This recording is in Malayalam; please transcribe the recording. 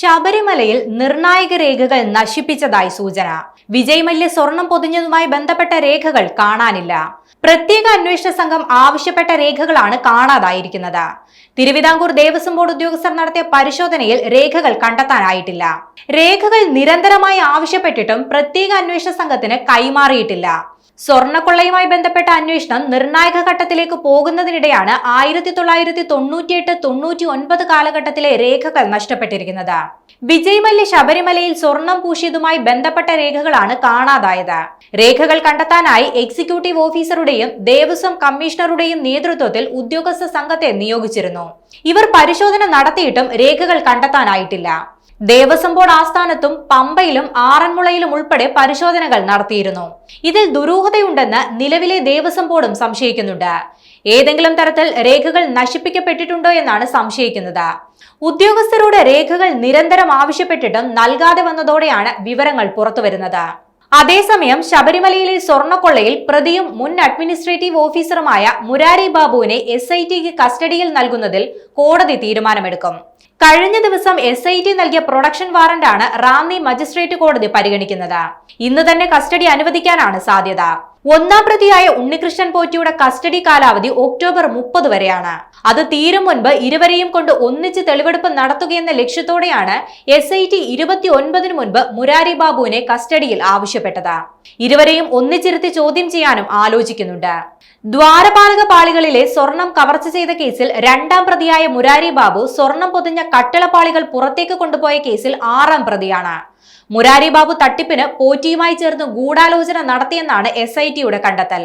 ശബരിമലയിൽ നിർണായക രേഖകൾ നശിപ്പിച്ചതായി സൂചന. വിജയ് മല്യ സ്വർണം പൊതിഞ്ഞതുമായി ബന്ധപ്പെട്ട രേഖകൾ കാണാനില്ല. പ്രത്യേക അന്വേഷണ സംഘം ആവശ്യപ്പെട്ട രേഖകളാണ് കാണാതായിരിക്കുന്നത്. തിരുവിതാംകൂർ ദേവസ്വം ബോർഡ് ഉദ്യോഗസ്ഥർ നടത്തിയ പരിശോധനയിൽ രേഖകൾ കണ്ടെത്താനായിട്ടില്ല. രേഖകൾ നിരന്തരമായി ആവശ്യപ്പെട്ടിട്ടും പ്രത്യേക അന്വേഷണ സംഘത്തിന് കൈമാറിയിട്ടില്ല. സ്വർണ്ണക്കൊള്ളയുമായി ബന്ധപ്പെട്ട അന്വേഷണം നിർണായക ഘട്ടത്തിലേക്ക് പോകുന്നതിനിടെയാണ് 1998-99 കാലഘട്ടത്തിലെ രേഖകൾ നഷ്ടപ്പെട്ടിരിക്കുന്നത്. വിജയ് മല്യ ശബരിമലയിൽ സ്വർണം പൂശിയതുമായി ബന്ധപ്പെട്ട രേഖകളാണ് കാണാതായത്. രേഖകൾ കണ്ടെത്താനായി എക്സിക്യൂട്ടീവ് ഓഫീസറുടെയും ദേവസ്വം കമ്മീഷണറുടെയും നേതൃത്വത്തിൽ ഉദ്യോഗസ്ഥ സംഘത്തെ നിയോഗിച്ചിരുന്നു. ഇവർ പരിശോധന നടത്തിയിട്ടും രേഖകൾ കണ്ടെത്താനായിട്ടില്ല. ദേവസ്വം ബോർഡ് ആസ്ഥാനത്തും പമ്പയിലും ആറന്മുളയിലും ഉൾപ്പെടെ പരിശോധനകൾ നടത്തിയിരുന്നു. ഇതിൽ ദുരൂഹതയുണ്ടെന്ന് നിലവിലെ ദേവസ്വം ബോർഡും സംശയിക്കുന്നുണ്ട്. ഏതെങ്കിലും തരത്തിൽ രേഖകൾ നശിപ്പിക്കപ്പെട്ടിട്ടുണ്ടോ എന്നാണ് സംശയിക്കുന്നത്. ഉദ്യോഗസ്ഥരോട് രേഖകൾ നിരന്തരം ആവശ്യപ്പെട്ടിട്ടും നൽകാതെ വന്നതോടെയാണ് വിവരങ്ങൾ പുറത്തുവരുന്നത്. അതേസമയം ശബരിമലയിലെ സ്വർണ്ണക്കൊള്ളയിൽ പ്രതിയും മുൻ അഡ്മിനിസ്ട്രേറ്റീവ് ഓഫീസറുമായ മുരാരി ബാബുവിനെ SITക്ക് കസ്റ്റഡിയിൽ നൽകുന്നതിൽ കോടതി തീരുമാനമെടുക്കും. കഴിഞ്ഞ ദിവസം SIT നൽകിയ പ്രൊഡക്ഷൻ വാറന്റാണ് റാന്നി മജിസ്ട്രേറ്റ് കോടതി പരിഗണിക്കുന്നത്. ഇന്ന് തന്നെ കസ്റ്റഡി അനുവദിക്കാനാണ് സാധ്യത. ഒന്നാം പ്രതിയായ ഉണ്ണികൃഷ്ണൻ പോറ്റിയുടെ കസ്റ്റഡി കാലാവധി ഒക്ടോബർ 30 വരെയാണ്. അത് തീരും മുൻപ് ഇരുവരെയും കൊണ്ട് ഒന്നിച്ച് തെളിവെടുപ്പ് നടത്തുകയെന്ന ലക്ഷ്യത്തോടെയാണ് SIT 29 മുൻപ് മുരാരി ബാബുവിനെ കസ്റ്റഡിയിൽ ആവശ്യപ്പെട്ടത്. ഇരുവരെയും ഒന്നിച്ചിരുത്തി ചോദ്യം ചെയ്യാനും ആലോചിക്കുന്നുണ്ട്. ദ്വാരപാലക പാളികളിലെ സ്വർണം കവർച്ച ചെയ്ത കേസിൽ രണ്ടാം പ്രതിയായ മുരാരി ബാബു സ്വർണം പൊതിഞ്ഞ കട്ടിളപ്പാളികൾ പുറത്തേക്ക് കൊണ്ടുപോയ കേസിൽ 6ാം പ്രതിയാണ്. മുരാരി ബാബു തട്ടിപ്പിന് പോറ്റിയുമായി ചേർന്ന് ഗൂഢാലോചന നടത്തിയെന്നാണ് SITയുടെ കണ്ടെത്തൽ.